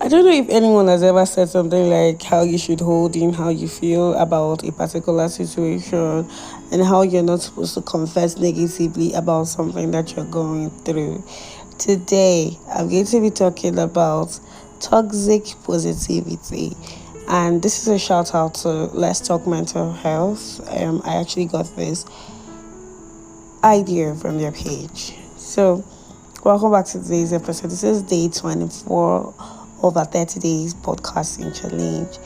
I don't know if anyone has ever said something like how you should hold in how you feel about a particular situation and how you're not supposed to confess negatively about something that you're going through. Today, I'm going to be talking about toxic positivity. And this is a shout out to Let's Talk Mental Health. I actually got this idea from their page. So, welcome back to today's episode. This is day 24 of our 30 days podcasting challenge.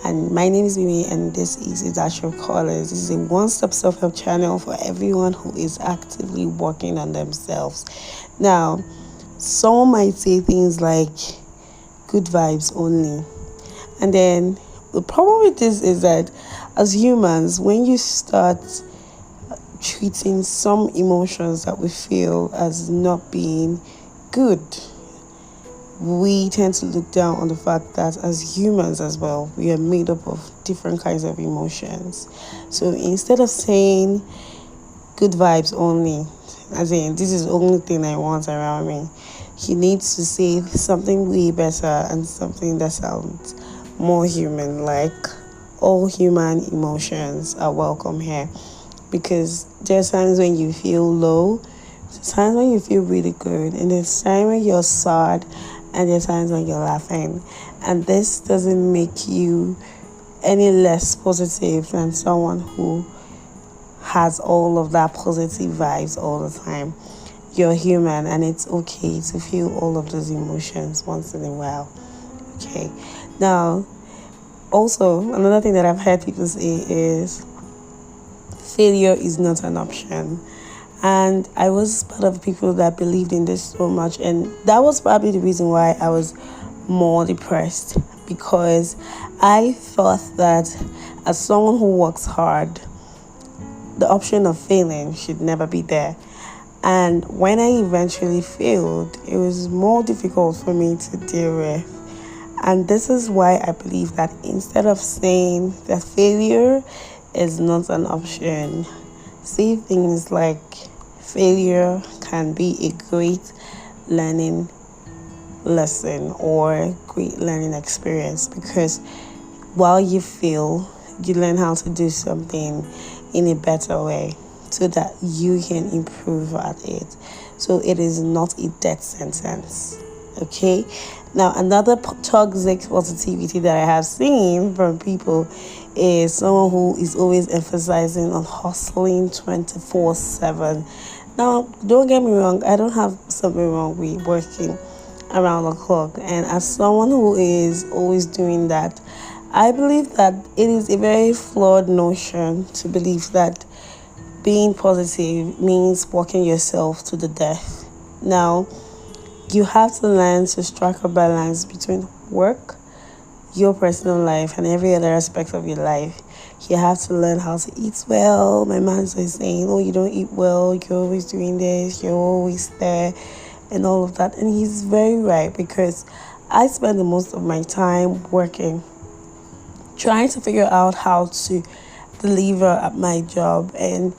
And my name is Mimi, and this is a Dash of Colors. This is a one-stop self-help channel for everyone who is actively working on themselves. Now, some might say things like good vibes only. And then the problem with this is that as humans, when you start treating some emotions that we feel as not being good, we tend to look down on the fact that as humans as well, we are made up of different kinds of emotions. So instead of saying good vibes only, as in this is the only thing I want around me, you need to say something way better and something that sounds more human, like all human emotions are welcome here. Because there's times when you feel low, there's times when you feel really good, and there's times when you're sad, and there's times when you're laughing. And this doesn't make you any less positive than someone who has all of that positive vibes all the time. You're human, and it's okay to feel all of those emotions once in a while. Okay. Now, also, another thing that I've heard people say is failure is not an option. And I was part of people that believed in this so much, and that was probably the reason why I was more depressed, because I thought that as someone who works hard, the option of failing should never be there. And when I eventually failed, it was more difficult for me to deal with. And this is why I believe that instead of saying that failure is not an option, say things like failure can be a great learning lesson or great learning experience, because while you fail, you learn how to do something in a better way so that you can improve at it. So it is not a death sentence. Okay. Now, another toxic positivity that I have seen from people is someone who is always emphasizing on hustling 24/7. Now, don't get me wrong, I don't have something wrong with working around the clock. And as someone who is always doing that, I believe that it is a very flawed notion to believe that being positive means working yourself to the death. Now, you have to learn to strike a balance between work, your personal life, and every other aspect of your life. You have to learn how to eat well. My man is saying, oh, you don't eat well, you're always doing this, you're always there, and all of that. And he's very right, because I spend the most of my time working, trying to figure out how to deliver at my job, and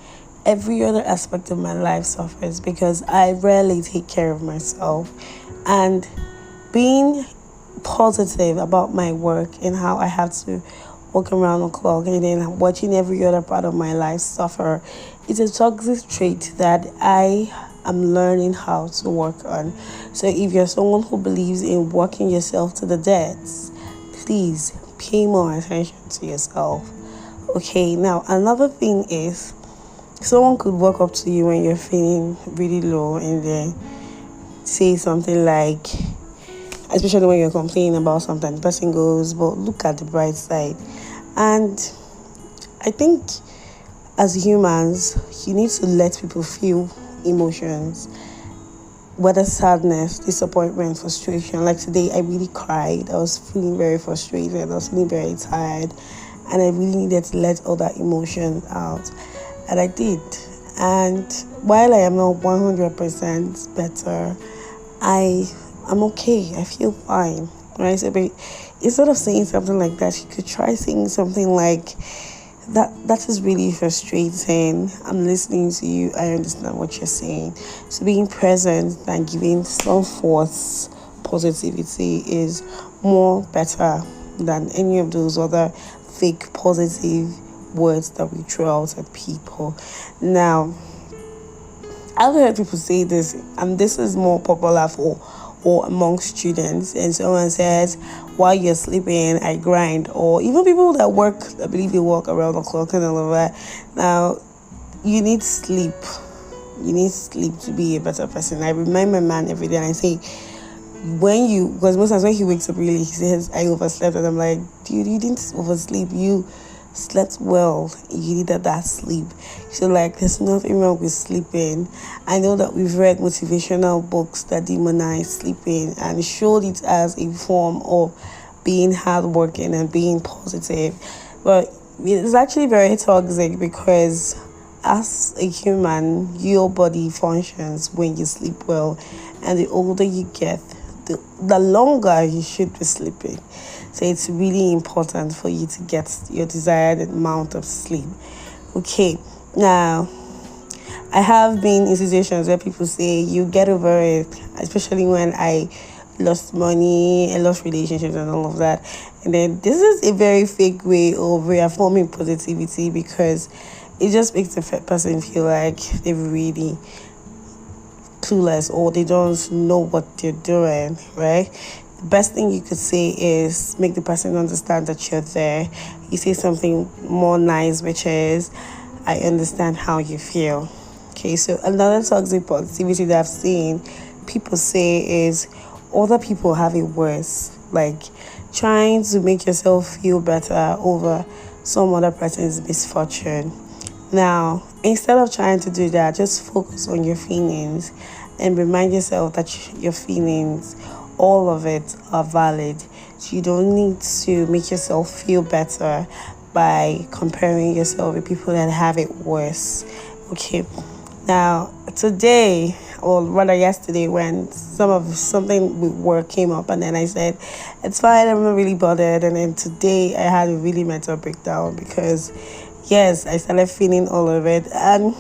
every other aspect of my life suffers because I rarely take care of myself. And being positive about my work and how I have to walk around the clock and then watching every other part of my life suffer is a toxic trait that I am learning how to work on. So if you're someone who believes in working yourself to the depths, please pay more attention to yourself. Okay, now another thing is, someone could walk up to you when you're feeling really low and then say something like, especially when you're complaining about something, the person goes, but look at the bright side. And I think as humans, you need to let people feel emotions, whether sadness, disappointment, frustration. Like today, I really cried. I was feeling very frustrated. I was feeling very tired. And I really needed to let all that emotion out. And I did. And while I am not 100% better, I'm okay. I feel fine. Right? So, but instead of saying something like that, you could try saying something like, that is really frustrating. I'm listening to you. I understand what you're saying. So being present and giving some force positivity is more better than any of those other fake positive words that we throw out at people. Now, I've heard people say this, and this is more popular for or among students. And someone says, while you're sleeping, I grind. Or even people that work, I believe they work around the clock and all of that. Now, you need sleep. You need sleep to be a better person. I remind my man every day and I say, because most times when he wakes up really, he says, I overslept. And I'm like, dude, you didn't oversleep. You slept well. You needed that sleep. So like, there's nothing wrong with sleeping. I know that we've read motivational books that demonize sleeping and showed it as a form of being hardworking and being positive, but it's actually very toxic, because as a human, your body functions when you sleep well, and the older you get, the longer you should be sleeping. So it's really important for you to get your desired amount of sleep. Okay, now I have been in situations where people say you get over it, especially when I lost money, I lost relationships and all of that. And then this is a very fake way of reaffirming positivity, because it just makes the person feel like they're really clueless or they don't know what they're doing, right? The best thing you could say is make the person understand that you're there. You say something more nice, which is, I understand how you feel. Okay, so another toxic positivity that I've seen people say is other people have it worse, like trying to make yourself feel better over some other person's misfortune. Now, instead of trying to do that, just focus on your feelings and remind yourself that your feelings, all of it, are valid. So you don't need to make yourself feel better by comparing yourself with people that have it worse. Okay. Now, today, or rather yesterday, when something with work came up, and then I said, it's fine, I'm not really bothered. And then today, I had a really mental breakdown because, yes, I started feeling all of it. And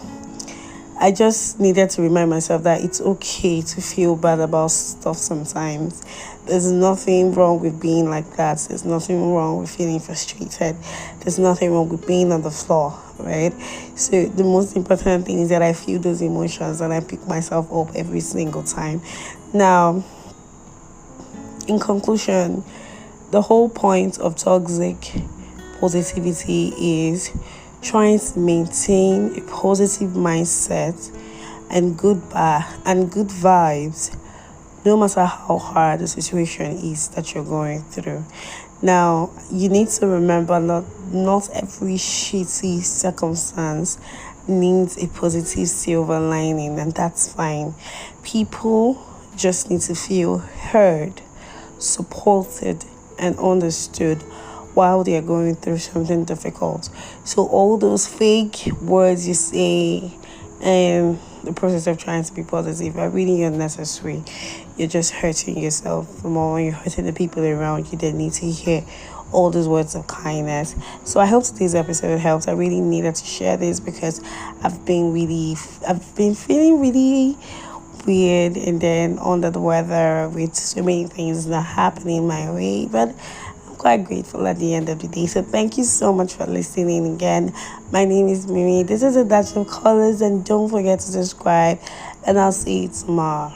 I just needed to remind myself that it's okay to feel bad about stuff sometimes. There's nothing wrong with being like that. There's nothing wrong with feeling frustrated. There's nothing wrong with being on the floor, right? So the most important thing is that I feel those emotions and I pick myself up every single time. Now, in conclusion, the whole point of toxic positivity is trying to maintain a positive mindset and good vibes, no matter how hard the situation is that you're going through. Now, you need to remember not every shitty circumstance needs a positive silver lining, and that's fine. People just need to feel heard, supported, and understood while they are going through something difficult. So all those fake words you say and the process of trying to be positive are really unnecessary. You're just hurting yourself more. You're hurting the people around you that need to hear all those words of kindness. So I hope today's episode helped. I really needed to share this because I've been feeling really weird and then under the weather with so many things not happening my way, but I'm quite grateful at the end of the day. So thank you so much for listening again. My name is Mimi. This is a Dash of Colors, and don't forget to subscribe, and I'll see you tomorrow.